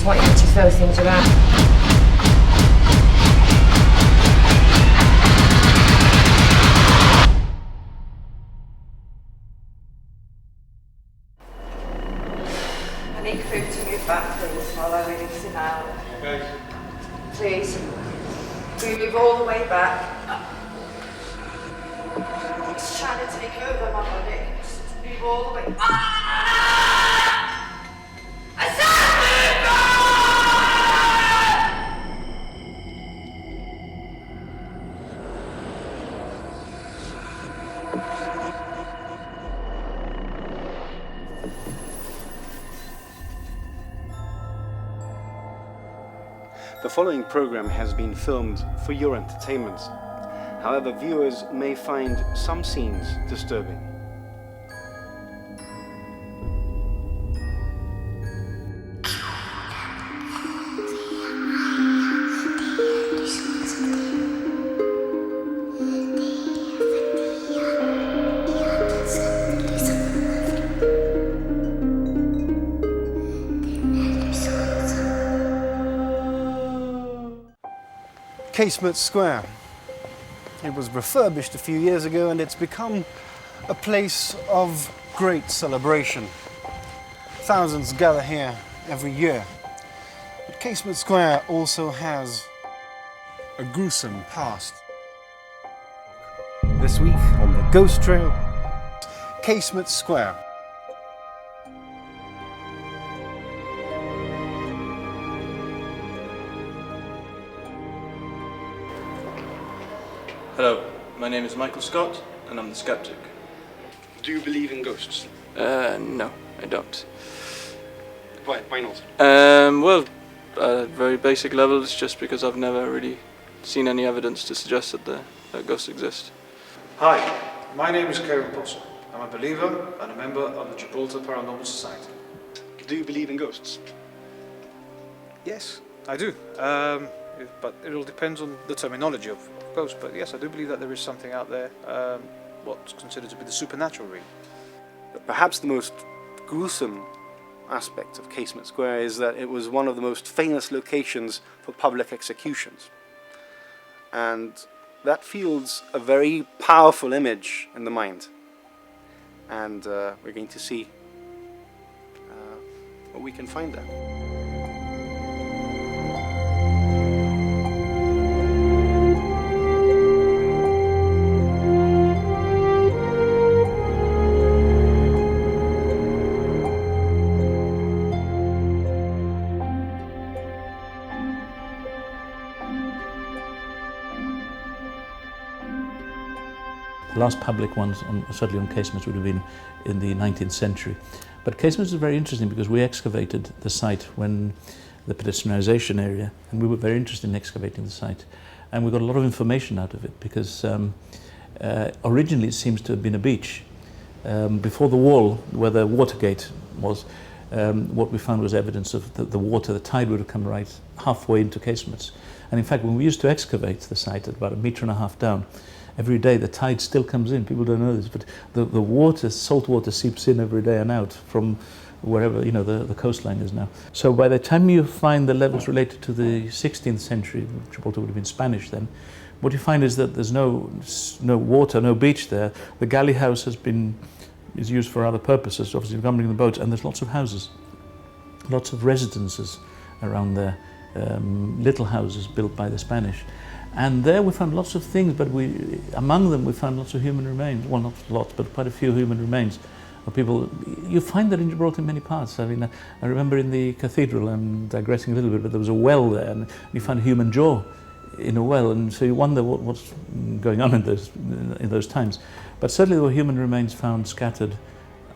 just want you to throw things around. I need food to move back, please, while I release him out. Okay. Please. Move all the way back. He's trying to take over my body. Just move all the way. I said The following program has been filmed for your entertainment. However, viewers may find some scenes disturbing. Casemates Square. It was refurbished a few years ago and it's become a place of great celebration. Thousands gather here every year. But Casemates Square also has a gruesome past. This week on the Ghost Trail, Casemates Square. Hello, my name is Michael Scott and I'm the skeptic. Do you believe in ghosts? No, I don't. Why not? Well, at a very basic level, it's just because I've never really seen any evidence to suggest that ghosts exist. Hi, my name is Karen Potter. I'm a believer and a member of the Gibraltar Paranormal Society. Do you believe in ghosts? Yes, I do. But it all depends on the terminology of ghosts. But yes, I do believe that there is something out there, what's considered to be the supernatural, really. Perhaps the most gruesome aspect of Casemates Square is that it was one of the most famous locations for public executions. And that fields a very powerful image in the mind. And we're going to see what we can find there. The last public ones, certainly on Casemates, would have been in the 19th century. But Casemates is very interesting because we excavated the site when the pedestrianisation area, and we were very interested in excavating the site. And we got a lot of information out of it because originally it seems to have been a beach. Before the wall, where the Watergate was, what we found was evidence of the water, the tide would have come right halfway into Casemates. And in fact, when we used to excavate the site at about 1.5 meters down, every day the tide still comes in. People don't know this, but the water, salt water, seeps in every day and out from wherever the coastline is now. So by the time you find the levels related to the 16th century, Gibraltar would have been Spanish then, what you find is that there's no water, no beach there. The galley house is used for other purposes, obviously accompanying the boats, and there's lots of houses, lots of residences around there, little houses built by the Spanish. And there we found lots of things, but among them we found lots of human remains. Well, not lots, but quite a few human remains of people. You find that in Gibraltar in many parts. I mean, I remember in the cathedral, I'm digressing a little bit, but there was a well there, and you found a human jaw in a well, and so you wonder what's going on in those times. But certainly there were human remains found scattered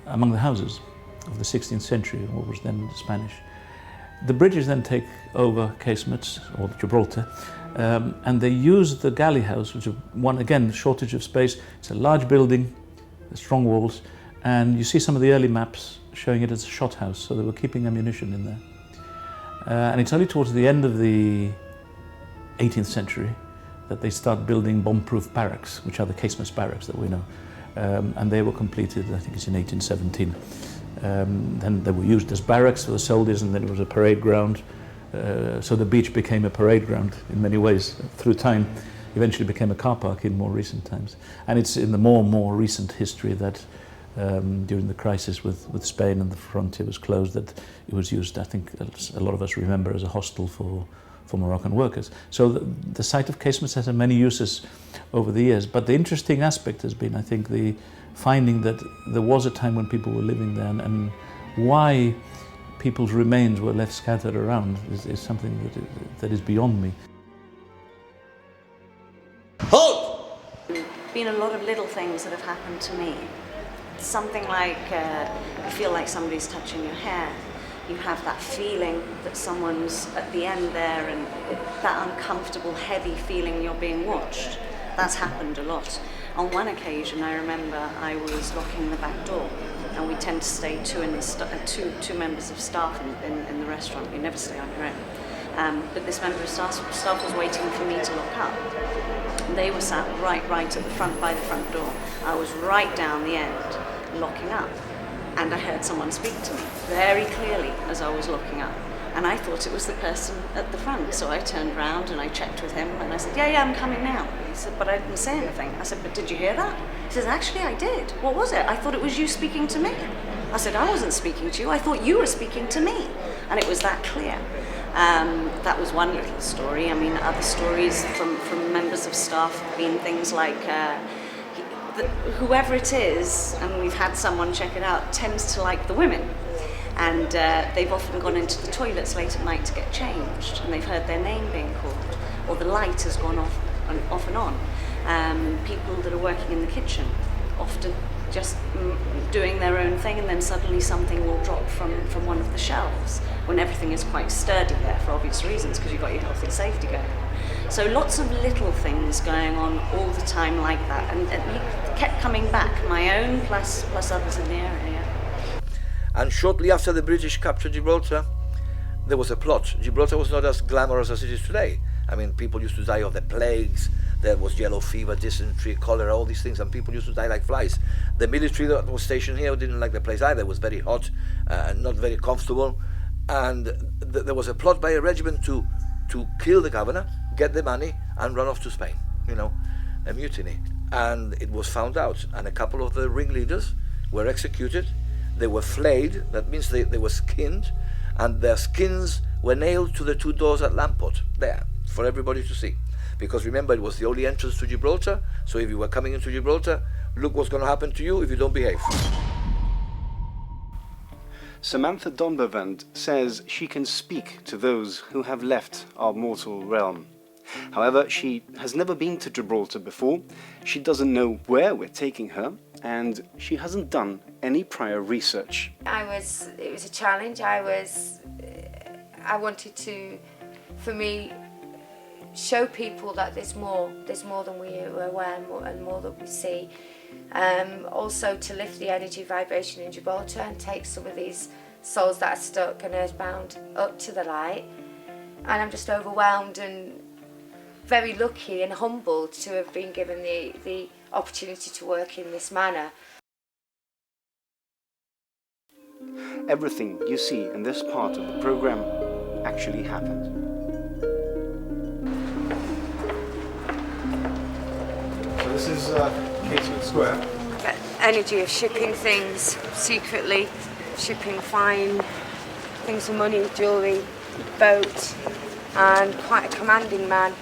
among the houses of the 16th century, what was then Spanish. The British then take over Casemates, or Gibraltar, and they use the galley house, which is again, shortage of space. It's a large building, strong walls, and you see some of the early maps showing it as a shot house, so they were keeping ammunition in there. And it's only towards the end of the 18th century that they start building bomb-proof barracks, which are the Casemates barracks that we know. And they were completed, I think it's in 1817. Then they were used as barracks for the soldiers, and then it was a parade ground. So the beach became a parade ground in many ways through time. Eventually became a car park in more recent times. And it's in the more and more recent history that during the crisis with Spain and the frontier was closed, that it was used, I think a lot of us remember, as a hostel for Moroccan workers. So the site of Casemates has had many uses over the years, but the interesting aspect has been, I think, the finding that there was a time when people were living there, and why people's remains were left scattered around is something that is beyond me. Halt! Been a lot of little things that have happened to me. Something like you feel like somebody's touching your hair. You have that feeling that someone's at the end there, and that uncomfortable, heavy feeling you're being watched. That's happened a lot. On one occasion, I remember I was locking the back door, and we tend to stay two members of staff in the restaurant. You never stay on your own. But this member of staff was waiting for me to lock up. They were sat right at the front, by the front door. I was right down the end, locking up. And I heard someone speak to me very clearly as I was locking up. And I thought it was the person at the front. So I turned around and I checked with him and I said, yeah, I'm coming now. He said, but I didn't say anything. I said, but did you hear that? He says, actually I did. What was it? I thought it was you speaking to me. I said, I wasn't speaking to you. I thought you were speaking to me. And it was that clear. That was one little story. I mean, other stories from members of staff have been things like whoever it is, and we've had someone check it out, tends to like the women. And they've often gone into the toilets late at night to get changed, and they've heard their name being called, or the light has gone off and on. People that are working in the kitchen, often just doing their own thing, and then suddenly something will drop from one of the shelves when everything is quite sturdy there for obvious reasons, because you've got your health and safety going on. So lots of little things going on all the time like that, and it kept coming back, my own plus others in the area. And shortly after the British captured Gibraltar, there was a plot. Gibraltar was not as glamorous as it is today. I mean, people used to die of the plagues. There was yellow fever, dysentery, cholera, all these things, and people used to die like flies. The military that was stationed here didn't like the place either. It was very hot and not very comfortable. And there was a plot by a regiment to kill the governor, get the money, and run off to Spain. You know, a mutiny. And it was found out, and a couple of the ringleaders were executed. They were flayed, that means they were skinned, and their skins were nailed to the two doors at Lamport, there, for everybody to see. Because remember, it was the only entrance to Gibraltar, so if you were coming into Gibraltar, look what's going to happen to you if you don't behave. Samantha Donbevand says she can speak to those who have left our mortal realm. However, she has never been to Gibraltar before, she doesn't know where we're taking her, and she hasn't done any prior research. It was a challenge. I wanted to, for me, show people that there's more than we are aware and more that we see. Also to lift the energy vibration in Gibraltar and take some of these souls that are stuck and earthbound up to the light. And I'm just overwhelmed and very lucky and humbled to have been given the opportunity to work in this manner. Everything you see in this part of the program actually happened. So this is Casemates Square. The energy of shipping things secretly, shipping fine things of money, jewellery, boat, and quite a commanding man.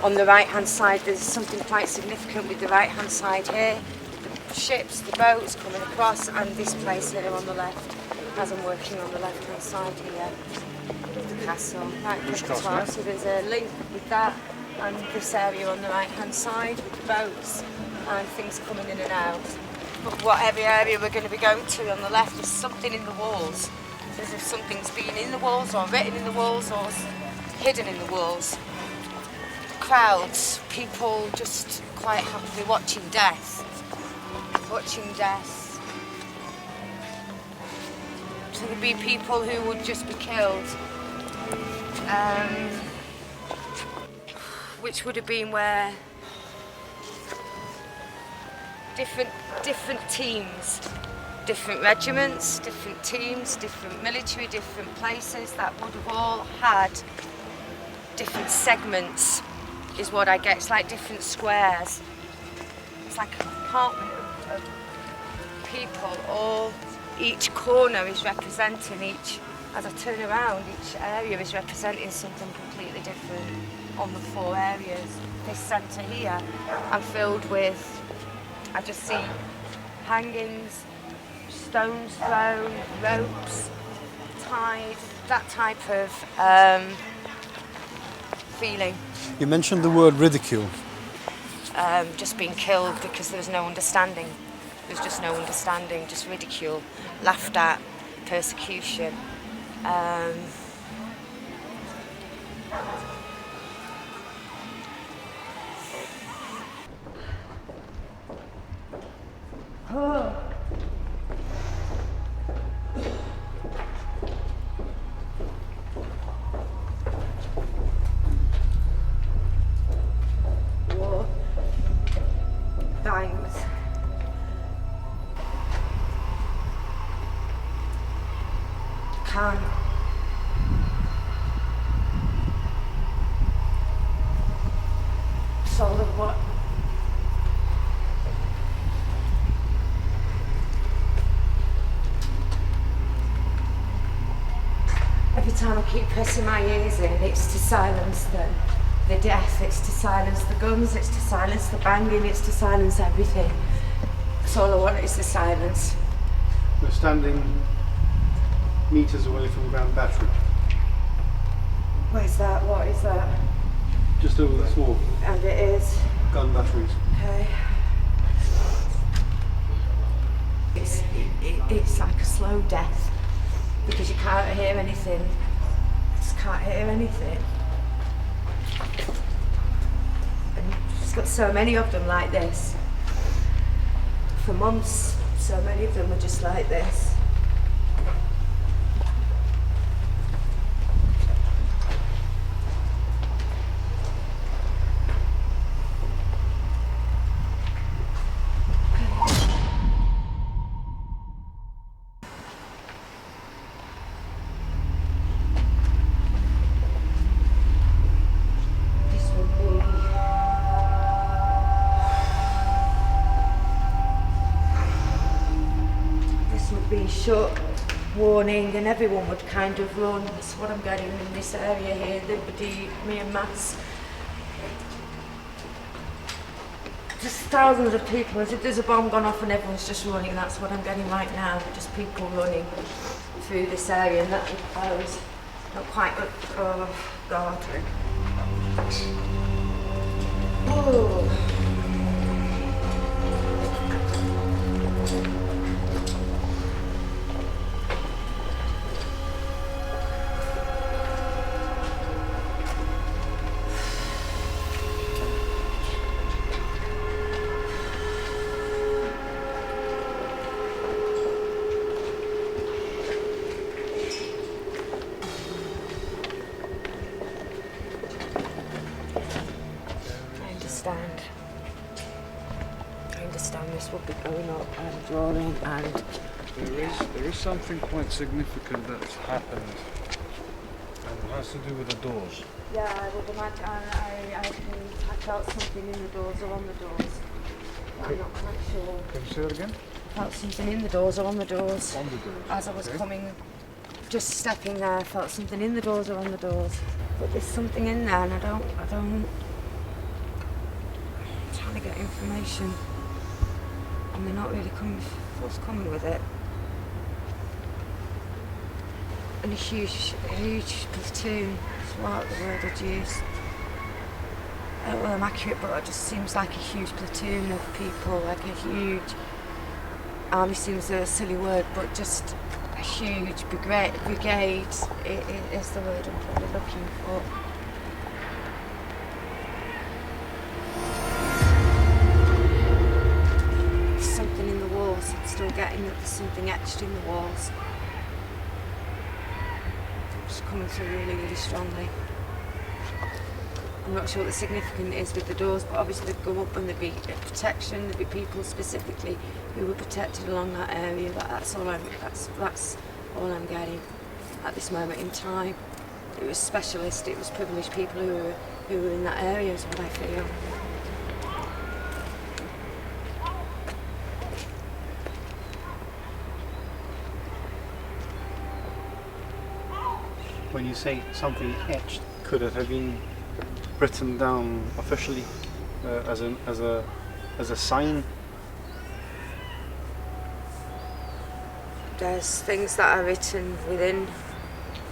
On the right-hand side, there's something quite significant with the right-hand side here. The ships, the boats coming across, and this place here on the left, as I'm working on the left-hand side here, the castle. Right, so there's a link with that and this area on the right-hand side with the boats and things coming in and out. But whatever area we're going to be going to on the left, there's something in the walls. It's as if something's been in the walls or written in the walls or hidden in the walls. Crowds, people just quite happily watching death. So there'd be people who would just be killed, which would have been where different teams, different regiments, different teams, different military, different places that would have all had different segments, is what I get. It's like different squares. It's like a compartment of people. All, each corner is representing each. As I turn around, each area is representing something completely different on the 4 areas. This centre here, I'm filled with, I just see hangings, stones thrown, ropes tied, that type of feeling. You mentioned the word ridicule. Just being killed because there was no understanding. There was just no understanding, just ridicule, laughed at, persecution. War, bangs. Can't. Soul of what? Every time I keep pressing my ears in, it's to silence the death, it's to silence the guns, it's to silence the banging, it's to silence everything. That's all I want is the silence. We're standing meters away from Grand Battery, Where's that? What is that? just over the small And it is. gun batteries. Okay. It's like a slow death because you can't hear anything. Just can't hear anything. And it's got so many of them like this. For months, so many of them were just like this. Shut, warning, and everyone would kind of run. That's what I'm getting in this area here. Me and Matt's. Just thousands of people, as if there's a bomb gone off and everyone's just running. That's what I'm getting right now. Just people running through this area, and that was not quite good. Oh God. Oh. I understand this will be going up and drawing and... There is something quite significant that's happened, and it has to do with the doors. Yeah, I would imagine I felt something in the doors or on the doors. I'm not quite sure. Can you say that again? I felt something in the doors or on the doors. On the doors. As I was coming, just stepping there, I felt something in the doors or on the doors. But there's something in there and I don't... I'm trying to get information and they're not really forthcoming with it. And a huge platoon is what the word I'd use. I don't know if I'm accurate, but it just seems like a huge platoon of people, like a huge... Army seems a silly word, but just a huge brigade is the word I'm probably looking for. There's something in the walls. I'm still getting that there's something etched in the walls. It's coming through really, really strongly. I'm not sure what the significance is with the doors, but obviously they'd go up and there'd be protection, there'd be people specifically who were protected along that area. That's all I'm getting at this moment in time. It was specialist, it was privileged people who were in that area is what I feel. When you say something etched, could it have been written down officially as a sign? There's things that are written within,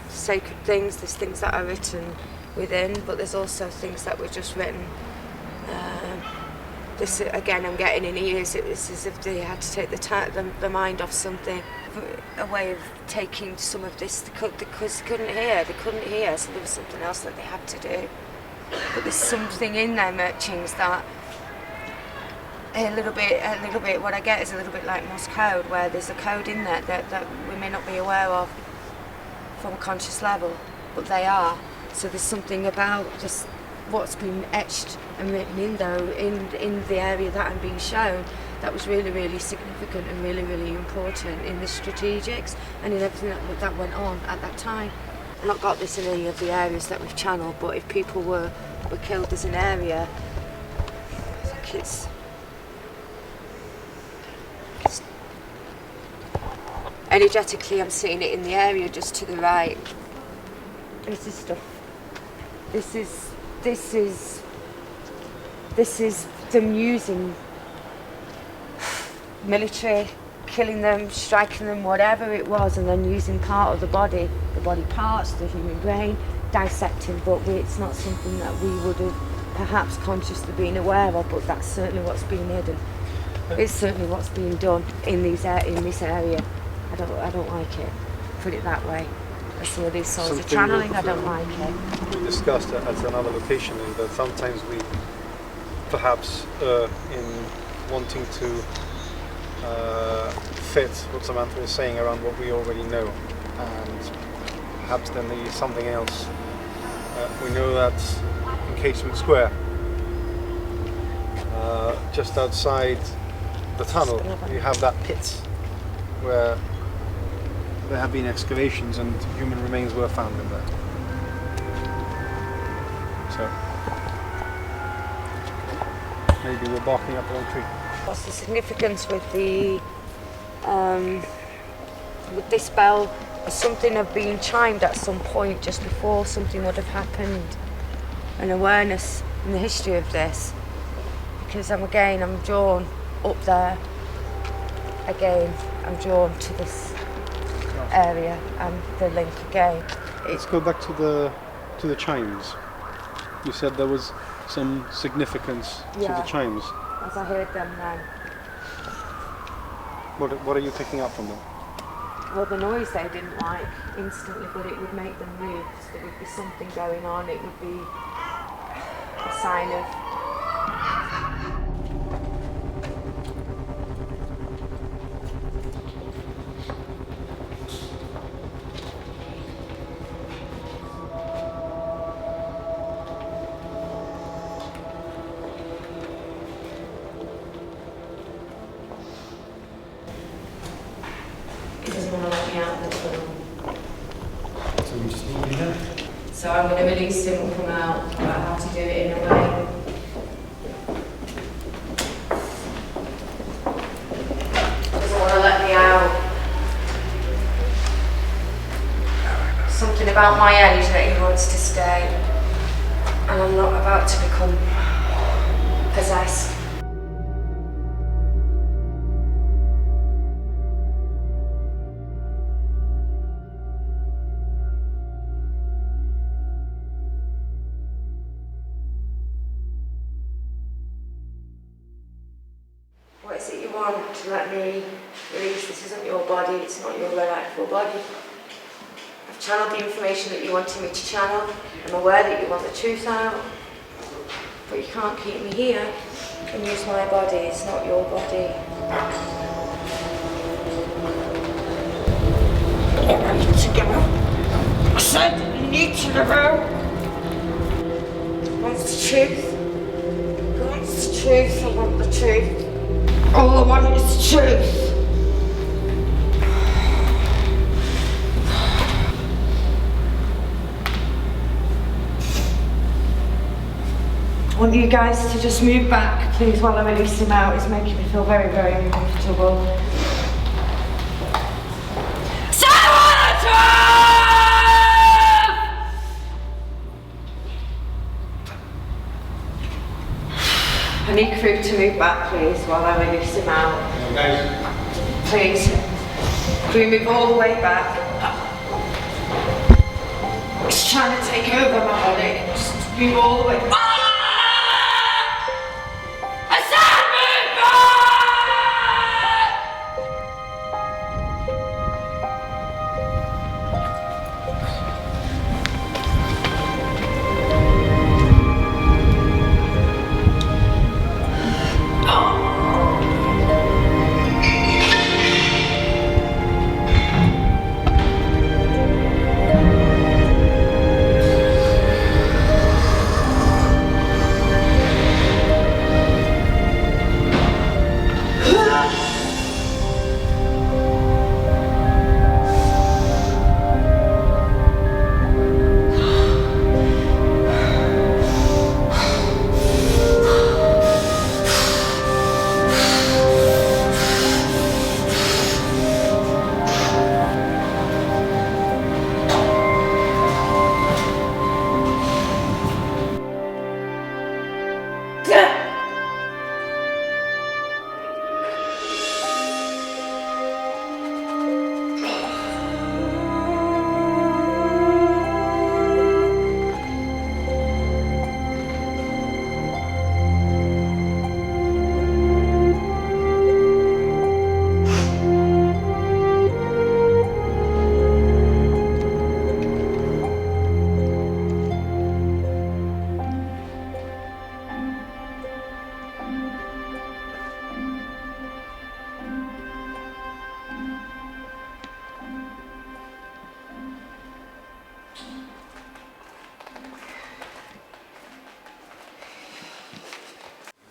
sacred things, there's things that are written within, but there's also things that were just written. This again, I'm getting in ears. It was as if they had to take the mind off something, a way of taking some of this because they couldn't hear, so there was something else that they had to do. But there's something in them etchings that a little bit. What I get is a little bit like Morse code, where there's a code in there that we may not be aware of from a conscious level, but they are. So there's something about just what's been etched and written in the area that I'm being shown that was really, really significant and really, really important in the strategics and in everything that went on at that time. I've not got this in any of the areas that we've channeled, but if people were killed as an area, I think it's energetically I'm seeing it in the area just to the right. This is stuff. This is them using military, killing them, striking them, whatever it was, and then using part of the body parts, the human brain, dissecting, but it's not something that we would have perhaps consciously been aware of, but that's certainly what's being hidden. It's certainly what's being done in this area. I don't like it, put it that way. As some of these souls are channeling, I don't like it. We discussed at another location is that sometimes we perhaps in wanting to fit what Samantha is saying around what we already know, and perhaps then there is something else. We know that in Casemates Square, just outside the tunnel, you have that pit where there have been excavations and human remains were found in there. So maybe we're barking up the wrong tree. What's the significance with the with this bell? Something of being chimed at some point just before something would have happened. An awareness in the history of this, because I'm drawn up there. Again, I'm drawn to this area and the link again. Let's go back to the chimes. You said there was some significance to the chimes. As I heard them then. What are you picking up from them? Well, the noise they didn't like instantly, but it would make them move. So there would be something going on. It would be a sign of so I'm going to release him and come out, but I have to do it in a way. He doesn't want to let me out. Something about my age that he wants to stay, and I'm not about to become possessed. What is it you want to let me release? This isn't your body, it's not your rightful body. I've channeled the information that you wanted me to channel. I'm aware that you want the truth out, but you can't keep me here and use my body, it's not your body. You need to go. I said you need to go. One is truth. God's truth. I want the truth. All I want is truth. I want you guys to just move back, please, while I release him out. It's making me feel very, very uncomfortable. I need crew to move back, please, while I release him out. Please. Crew, move all the way back. He's trying to take over my body. Just move all the way back. I said move back!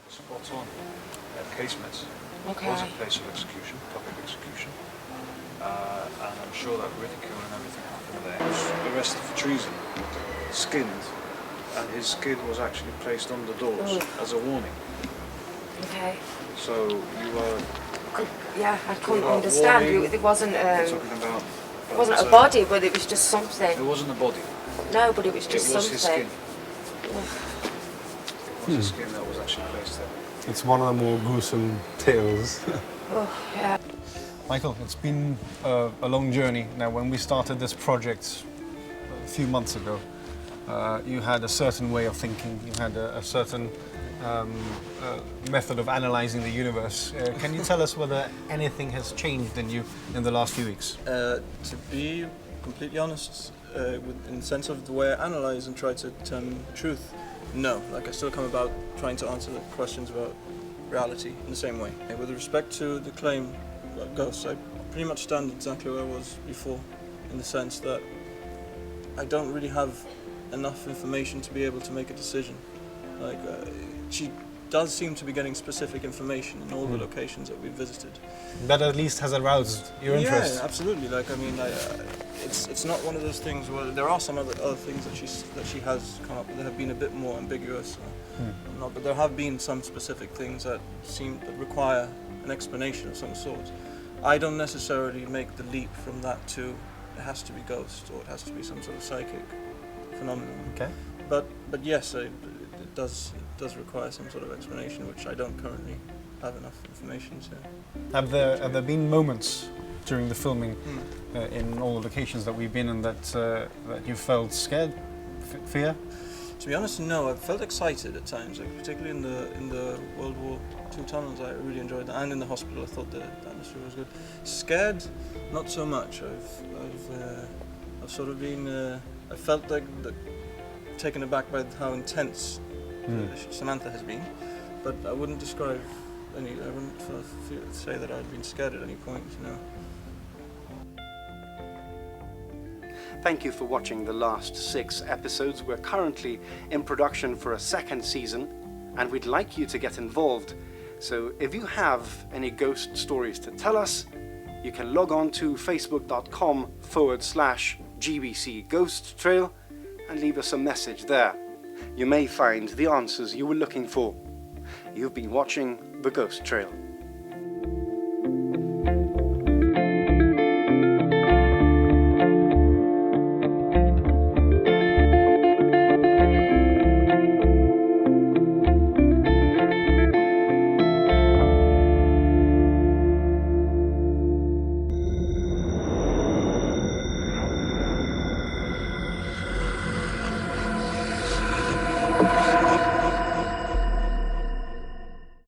Spot on. Casemates Okay. was a place of execution, public execution, and I'm sure that ridicule and everything happened there. He was arrested for treason, skinned, and his skin was actually placed on the doors as a warning. Okay. So you were Yeah, I couldn't about understand. warning. It wasn't. talking about. It wasn't a body, but it was just something. It wasn't a body. No, but it was It just was something. his skin. It was his skin that was actually placed there. It's one of the more gruesome tales. Oh, yeah. Michael, it's been a long journey. Now, when we started this project a few months ago, you had a certain way of thinking. You had a certain method of analyzing the universe. Can you tell us whether anything has changed in you in the last few weeks? To be completely honest, in the sense of the way I analyze and try to determine truth, no. Like, I still come about trying to answer the questions about reality in the same way. With respect to the claim about ghosts, I pretty much stand exactly where I was before, in the sense that I don't really have enough information to be able to make a decision. Like, she does seem to be getting specific information in all the locations that we've visited. That at least has aroused your interest. Yeah, absolutely. Like, I mean, it's not one of those things where there are some other things that she has come up with that have been a bit more ambiguous. Not, but there have been some specific things that require an explanation of some sort. I don't necessarily make the leap from that to it has to be ghost or it has to be some sort of psychic phenomenon. Okay. But yes, it does require some sort of explanation, which I don't currently have enough information to. Have there been moments during the filming in all the locations that we've been in that you felt scared, fear? To be honest, no. I felt excited at times, like particularly in the World War II tunnels. I really enjoyed that, and in the hospital, I thought the atmosphere was good. Scared, not so much. I've sort of been. I felt like taken aback by how intense Samantha has been, but I wouldn't describe any. I wouldn't say that I'd been scared at any point. You know. Thank you for watching the last 6 episodes. We're currently in production for a 2nd season, and we'd like you to get involved. So if you have any ghost stories to tell us, you can log on to facebook.com/GBC Ghost Trail and leave us a message there. You may find the answers you were looking for. You've been watching The Ghost Trail.